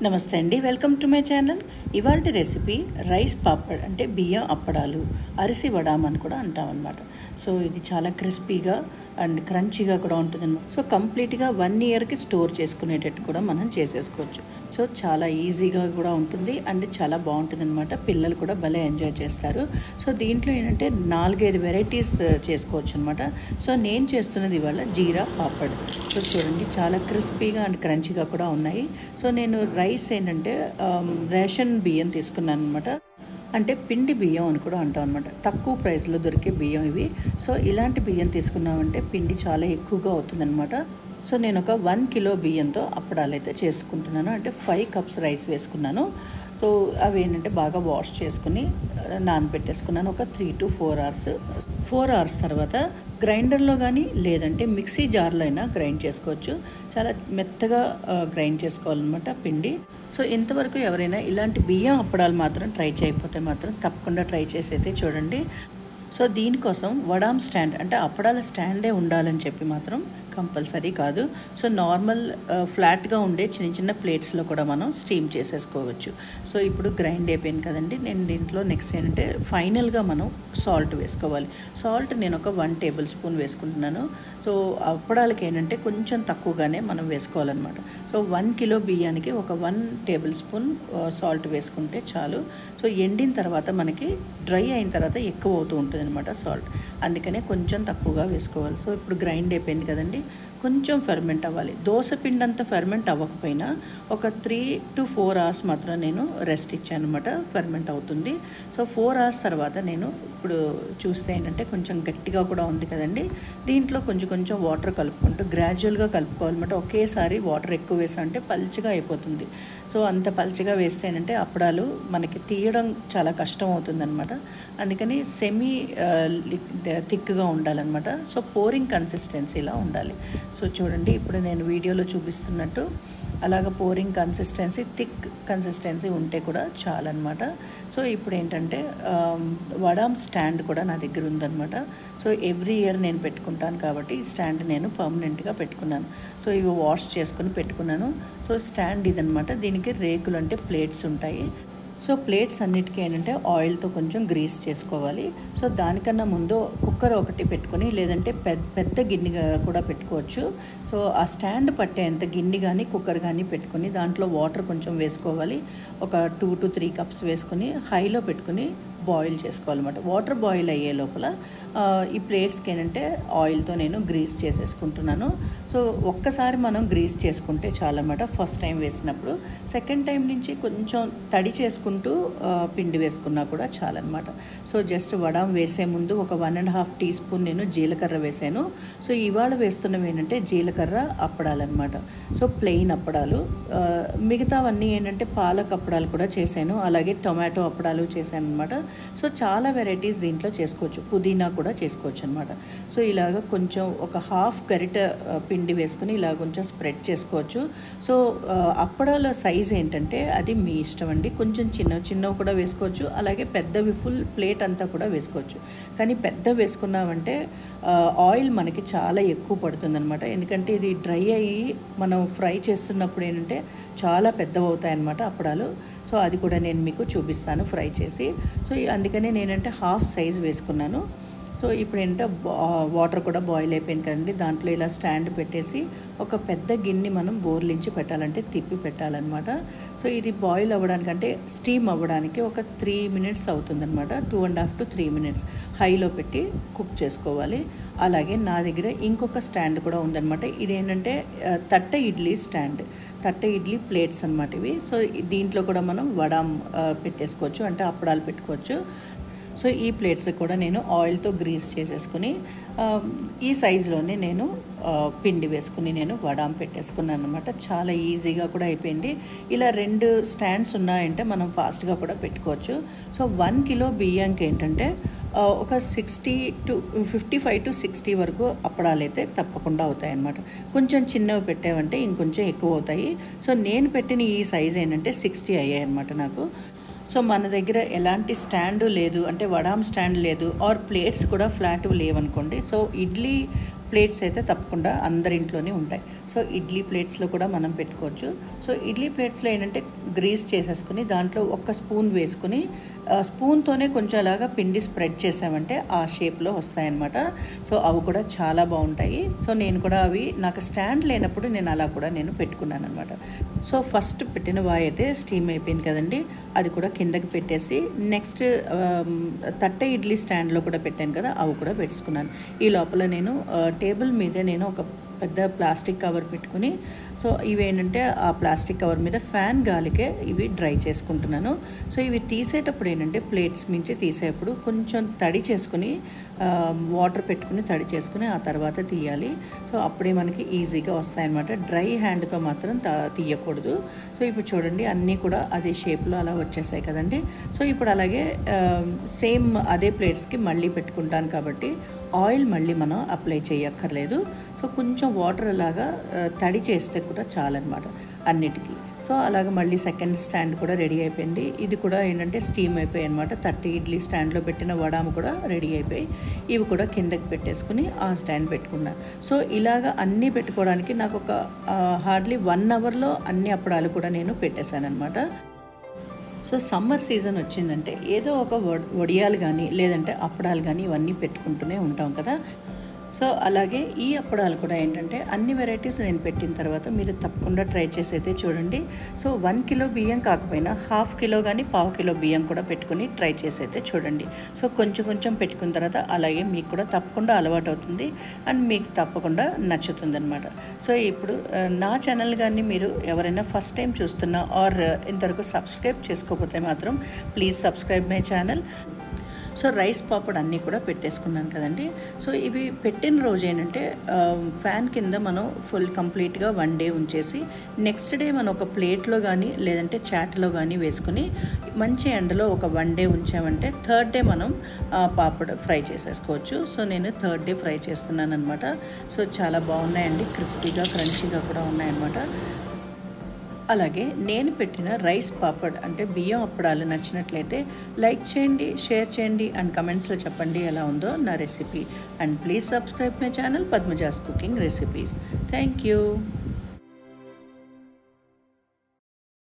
నమస్తే అండి, welcome to my channel. ఇవాల్టి రెసిపీ రైస్ పాపడ్, అంటే బియ్యం అప్పడాలు, అరిసి వడాం అని కూడా అంటాం అనమాట. సో ఇది చాలా క్రిస్పీగా అండ్ క్రంచీగా కూడా ఉంటుందన్నమాట. సో కంప్లీట్గా 1 ఇయర్కి స్టోర్ చేసుకునేటట్టు కూడా మనం చేసేసుకోవచ్చు. సో చాలా ఈజీగా కూడా ఉంటుంది అండ్ చాలా బాగుంటుంది అనమాట. పిల్లలు కూడా భలే ఎంజాయ్ చేస్తారు. సో దీంట్లో ఏంటంటే 4-5 వెరైటీస్ చేసుకోవచ్చు అనమాట. సో నేను చేస్తున్నది ఇవాళ జీరా పాపడ్. సో చూడండి, చాలా క్రిస్పీగా అండ్ క్రంచీగా కూడా ఉన్నాయి. సో నేను రైస్ ఏంటంటే రేషన్ బియ్యం తీసుకున్నాను అనమాట. అంటే పిండి బియ్యం అని కూడా అంటాం అనమాట. తక్కువ ప్రైస్లో దొరికే బియ్యం ఇవి. సో ఇలాంటి బియ్యం తీసుకున్నామంటే పిండి చాలా ఎక్కువగా అవుతుందన్నమాట. సో నేను ఒక 1 కిలో బియ్యంతో అప్పడాలు అయితే చేసుకుంటున్నాను. అంటే 5 కప్స్ రైస్ వేసుకున్నాను. సో అవి ఏంటంటే బాగా వాష్ చేసుకుని నానబెట్టేసుకున్నాను ఒక 3 to 4 అవర్స్. 4 అవర్స్ తర్వాత గ్రైండర్లో కానీ లేదంటే మిక్సీ జార్లో అయినా గ్రైండ్ చేసుకోవచ్చు. చాలా మెత్తగా గ్రైండ్ చేసుకోవాలన్నమాట పిండి. సో ఇంతవరకు ఎవరైనా ఇలాంటి బియ్యం అప్పడాలు మాత్రం ట్రై చేయకపోతే మాత్రం తప్పకుండా ట్రై చేసి అయితే చూడండి. సో దీనికోసం వడాం స్టాండ్, అంటే అప్పడాల స్టాండే ఉండాలని చెప్పి మాత్రం కంపల్సరీ కాదు. సో నార్మల్ ఫ్లాట్గా ఉండే చిన్న చిన్న ప్లేట్స్లో కూడా మనం స్టీమ్ చేసేసుకోవచ్చు. సో ఇప్పుడు గ్రైండ్ అయిపోయింది కదండి. నేను దీంట్లో నెక్స్ట్ ఏంటంటే ఫైనల్గా మనం సాల్ట్ వేసుకోవాలి. సాల్ట్ నేను ఒక 1 టేబుల్ స్పూన్ వేసుకుంటున్నాను. సో అప్పడాలకి ఏంటంటే కొంచెం తక్కువగానే మనం వేసుకోవాలన్నమాట. సో 1 కిలో బియ్యానికి ఒక 1 టేబుల్ స్పూన్ సాల్ట్ వేసుకుంటే చాలు. సో ఎండిన తర్వాత మనకి డ్రై అయిన తర్వాత ఎక్కువ అవుతూ ఉంటుంది అనమాట సాల్ట్. అందుకనే కొంచెం తక్కువగా వేసుకోవాలి. సో ఇప్పుడు గ్రైండ్ అయిపోయింది కదండి. కొంచెం ఫెర్మెంట్ అవ్వాలి. దోశ పిండి అంత ఫెర్మెంట్ అవ్వకపోయినా ఒక 3 to 4 అవర్స్ మాత్రం నేను రెస్ట్ ఇచ్చాను అనమాట. ఫెర్మెంట్ అవుతుంది. సో 4 అవర్స్ తర్వాత నేను ఇప్పుడు చూస్తే ఏంటంటే కొంచెం గట్టిగా కూడా ఉంది కదండి. దీంట్లో కొంచెం వాటర్ కలుపుకుంటూ గ్రాడ్యువల్గా కలుపుకోవాలన్నమాట. ఒకేసారి వాటర్ ఎక్కువ వేసామంటే పల్చగా అయిపోతుంది. సో అంత పల్చగా వేస్తేనంటే అప్పడాలు మనకి తీయడం చాలా కష్టం అవుతుందన్నమాట. అందుకని సెమీ థిక్గా ఉండాలన్నమాట. సో పోరింగ్ కన్సిస్టెన్సీలా ఉండాలి. సో చూడండి, ఇప్పుడు నేను వీడియోలో చూపిస్తున్నట్టు అలాగ పోరింగ్ కన్సిస్టెన్సీ, థిక్ కన్సిస్టెన్సీ ఉంటే కూడా చాలన్నమాట. సో ఇప్పుడు ఏంటంటే వడాం స్టాండ్ కూడా నా దగ్గర ఉందన్నమాట. సో ఎవ్రీ ఇయర్ నేను పెట్టుకుంటాను కాబట్టి ఈ స్టాండ్ నేను పర్మనెంట్గా పెట్టుకున్నాను. సో ఇవి వాష్ చేసుకుని పెట్టుకున్నాను. సో స్టాండ్ ఇదనమాట. దీనికి రేకులు అంటే ప్లేట్స్ ఉంటాయి. సో ప్లేట్స్ అన్నిటికీ ఏంటంటే ఆయిల్తో కొంచెం గ్రీస్ చేసుకోవాలి. సో దానికన్నా ముందు కుక్కర్ ఒకటి పెట్టుకొని లేదంటే పెద్ద గిన్నె కూడా పెట్టుకోవచ్చు. సో ఆ స్టాండ్ పట్టేంత గిన్నె కానీ కుక్కర్ కానీ పెట్టుకొని దాంట్లో వాటర్ కొంచెం వేసుకోవాలి. ఒక 2 to 3 కప్స్ వేసుకొని హైలో పెట్టుకుని బాయిల్ చేసుకోవాలన్నమాట. వాటర్ బాయిల్ అయ్యే లోపల ఈ ప్లేట్స్కి ఏంటంటే ఆయిల్తో నేను గ్రీస్ చేసేసుకుంటున్నాను. సో ఒక్కసారి మనం గ్రీస్ చేసుకుంటే చాలన్నమాట ఫస్ట్ టైం వేసినప్పుడు. సెకండ్ టైం నుంచి కొంచెం తడి చేసుకుంటూ పిండి వేసుకున్నా కూడా చాలన్నమాట. సో జస్ట్ వడాం వేసే ముందు ఒక 1.5 టీ స్పూన్ నేను జీలకర్ర వేసాను. సో ఇవాళ వేస్తున్నవి ఏంటంటే జీలకర్ర అప్పడాలన్నమాట. సో ప్లెయిన్ అప్పడాలు. మిగతావన్నీ ఏంటంటే పాలక్ అప్పడాలు కూడా చేశాను, అలాగే టొమాటో అప్పడాలు చేశాను అనమాట. సో చాలా వెరైటీస్ దీంట్లో చేసుకోవచ్చు. పుదీనా కూడా చేసుకోవచ్చు అనమాట. సో ఇలాగ కొంచెం ఒక హాఫ్ గరిట పిండి వేసుకుని ఇలా కొంచెం స్ప్రెడ్ చేసుకోవచ్చు. సో అప్పడాల సైజ్ ఏంటంటే అది మీ ఇష్టం అండి. కొంచెం చిన్నవి కూడా వేసుకోవచ్చు, అలాగే పెద్దవి ఫుల్ ప్లేట్ అంతా కూడా వేసుకోవచ్చు. కానీ పెద్ద వేసుకున్నామంటే ఆయిల్ మనకి చాలా ఎక్కువ పడుతుంది అనమాట. ఎందుకంటే ఇది డ్రై అయ్యి మనం ఫ్రై చేస్తున్నప్పుడు ఏంటంటే చాలా పెద్దవి అవుతాయి అన్నమాట అప్పడాలు. సో అది కూడా నేను మీకు చూపిస్తాను ఫ్రై చేసి. సో అందుకనే నేనంటే హాఫ్ సైజ్ వేసుకున్నాను. సో ఇప్పుడు ఏంటంటే వాటర్ కూడా బాయిల్ అయిపోయింది కదండి. దాంట్లో ఇలా స్టాండ్ పెట్టేసి ఒక పెద్ద గిన్నె మనం బోర్లించి పెట్టాలంటే తిప్పి పెట్టాలన్నమాట. సో ఇది బాయిల్ అవ్వడానికంటే స్టీమ్ అవ్వడానికి ఒక 3 minutes అవుతుందన్నమాట. 2.5 to 3 minutes హైలో పెట్టి కుక్ చేసుకోవాలి. అలాగే నా దగ్గర ఇంకొక స్టాండ్ కూడా ఉందన్నమాట. ఇదేంటంటే తట్టె ఇడ్లీ స్టాండ్, తట్టె ఇడ్లీ ప్లేట్స్ అన్నమాట ఇవి. సో దీంట్లో కూడా మనం వడాం పెట్టేసుకోవచ్చు, అంటే అప్పడాలు పెట్టుకోవచ్చు. సో ఈ ప్లేట్స్ కూడా నేను ఆయిల్తో గ్రీస్ చేసేసుకుని ఈ సైజులోనే నేను పిండి వేసుకుని నేను వడాం పెట్టేసుకున్నాను అనమాట. చాలా ఈజీగా కూడా అయిపోయింది. ఇలా 2 స్టాండ్స్ ఉన్నాయంటే మనం ఫాస్ట్గా కూడా పెట్టుకోవచ్చు. సో 1 కిలో బియ్యానికి ఏంటంటే ఒక 55 to 60 వరకు అప్పడాలు అయితే తప్పకుండా అవుతాయి అన్నమాట. కొంచెం చిన్నవి పెట్టామంటే ఇంకొంచెం ఎక్కువ అవుతాయి. సో నేను పెట్టిన ఈ సైజ్ ఏంటంటే 60 అయ్యాయి అన్నమాట నాకు. సో మన దగ్గర ఎలాంటి స్టాండు లేదు, అంటే వడాం స్టాండ్ లేదు, ఆర్ ప్లేట్స్ కూడా ఫ్లాట్ లేవనుకోండి. సో ఇడ్లీ ప్లేట్స్ అయితే తప్పకుండా అందరి ఇంట్లోనే ఉంటాయి. సో ఇడ్లీ ప్లేట్స్లో కూడా మనం పెట్టుకోవచ్చు. సో ఇడ్లీ ప్లేట్స్లో ఏంటంటే గ్రీస్ చేసేసుకుని దాంట్లో ఒక్క స్పూన్ వేసుకుని స్పూన్తోనే కొంచెం అలాగా పిండి స్ప్రెడ్ చేసామంటే ఆ షేప్లో వస్తాయన్నమాట. సో అవి కూడా చాలా బాగుంటాయి. సో నేను కూడా అవి నాకు స్టాండ్ లేనప్పుడు నేను అలా కూడా నేను పెట్టుకున్నాను అనమాట. సో ఫస్ట్ పెట్టిన వాయి అయితే స్టీమ్ అయిపోయింది కదండి, అది కూడా కిందకి పెట్టేసి నెక్స్ట్ తట్టె ఇడ్లీ స్టాండ్లో కూడా పెట్టాను కదా, అవి కూడా పెట్టుకున్నాను. ఈ లోపల నేను టేబుల్ మీదే నేను ఒక పెద్ద ప్లాస్టిక్ కవర్ పెట్టుకుని, సో ఇవేంటంటే ఆ ప్లాస్టిక్ కవర్ మీద ఫ్యాన్ గాలికే ఇవి డ్రై చేసుకుంటున్నాను. సో ఇవి తీసేటప్పుడు ఏంటంటే ప్లేట్స్ మించి తీసేటప్పుడు కొంచెం తడి చేసుకుని వాటర్ పెట్టుకుని తడి చేసుకుని ఆ తర్వాత తీయాలి. సో అప్పుడే మనకి ఈజీగా వస్తాయన్నమాట. డ్రై హ్యాండ్తో మాత్రం తీయకూడదు. సో ఇప్పుడు చూడండి అన్నీ కూడా అదే షేప్లో అలా వచ్చేసాయి కదండి. సో ఇప్పుడు అలాగే సేమ్ అదే ప్లేట్స్కి మళ్ళీ పెట్టుకుంటాను కాబట్టి ఆయిల్ మళ్ళీ మనం అప్లై చేయక్కర్లేదు. సో కొంచెం వాటర్ అలాగా తడి చేస్తే కూడా చాలన్నమాట అన్నిటికీ. సో అలాగ మళ్ళీ సెకండ్ స్టాండ్ కూడా రెడీ అయిపోయింది. ఇది కూడా ఏంటంటే స్టీమ్ అయిపోయాయి అనమాట. 30 ఇడ్లీ స్టాండ్లో పెట్టిన వడాము కూడా రెడీ అయిపోయి ఇవి కూడా కిందకి పెట్టేసుకుని ఆ స్టాండ్ పెట్టుకున్నాను. సో ఇలాగ అన్నీ పెట్టుకోవడానికి నాకు ఒక హార్డ్లీ 1 అవర్లో అన్ని అప్పడాలు కూడా నేను పెట్టేశాను అనమాట. సో సమ్మర్ సీజన్ వచ్చిందంటే ఏదో ఒక వడియాలు కానీ లేదంటే అప్పడాలు కానీ ఇవన్నీ పెట్టుకుంటూనే ఉంటాం కదా. సో అలాగే ఈ అప్పడాలు కూడా ఏంటంటే అన్ని వెరైటీస్ నేను పెట్టిన తర్వాత మీరు తప్పకుండా ట్రై చేసి అయితే చూడండి. సో 1 కిలో బియ్యం కాకపోయినా 1/2 కిలో కానీ 1/4 కిలో బియ్యం కూడా పెట్టుకుని ట్రై చేసి అయితే చూడండి. సో కొంచెం కొంచెం పెట్టుకున్న తర్వాత అలాగే మీకు కూడా తప్పకుండా అలవాటు అవుతుంది అండ్ మీకు తప్పకుండా నచ్చుతుంది అనమాట. సో ఇప్పుడు నా ఛానల్ కానీ మీరు ఎవరైనా ఫస్ట్ టైం చూస్తున్నా ఆర్ ఇంతవరకు సబ్స్క్రైబ్ చేసుకోకపోతే మాత్రం please subscribe my channel. So rice papad అన్నీ కూడా పెట్టేసుకున్నాను కదండి. సో ఇవి పెట్టిన రోజు ఏంటంటే ఫ్యాన్ కింద మనం ఫుల్ కంప్లీట్గా 1 డే ఉంచేసి నెక్స్ట్ డే మనం ఒక ప్లేట్లో కానీ లేదంటే చాట్లో కానీ వేసుకుని మంచి ఎండలో ఒక 1 డే ఉంచామంటే 3rd డే మనం పాపడ్ ఫ్రై చేసేసుకోవచ్చు. సో నేను 3rd డే ఫ్రై చేస్తున్నాను అనమాట. సో చాలా బాగున్నాయండి, క్రిస్పీగా క్రంచీగా కూడా ఉన్నాయన్నమాట. అలాగే నేను పెట్టిన రైస్ పాపడ్ అంటే బియ్యం అప్పడాలు నచ్చినట్లయితే లైక్ చేయండి, షేర్ చేయండి అండ్ కమెంట్స్లో చెప్పండి ఎలా ఉందో నా recipe. And please subscribe my channel Padmaja's cooking recipes. Thank you.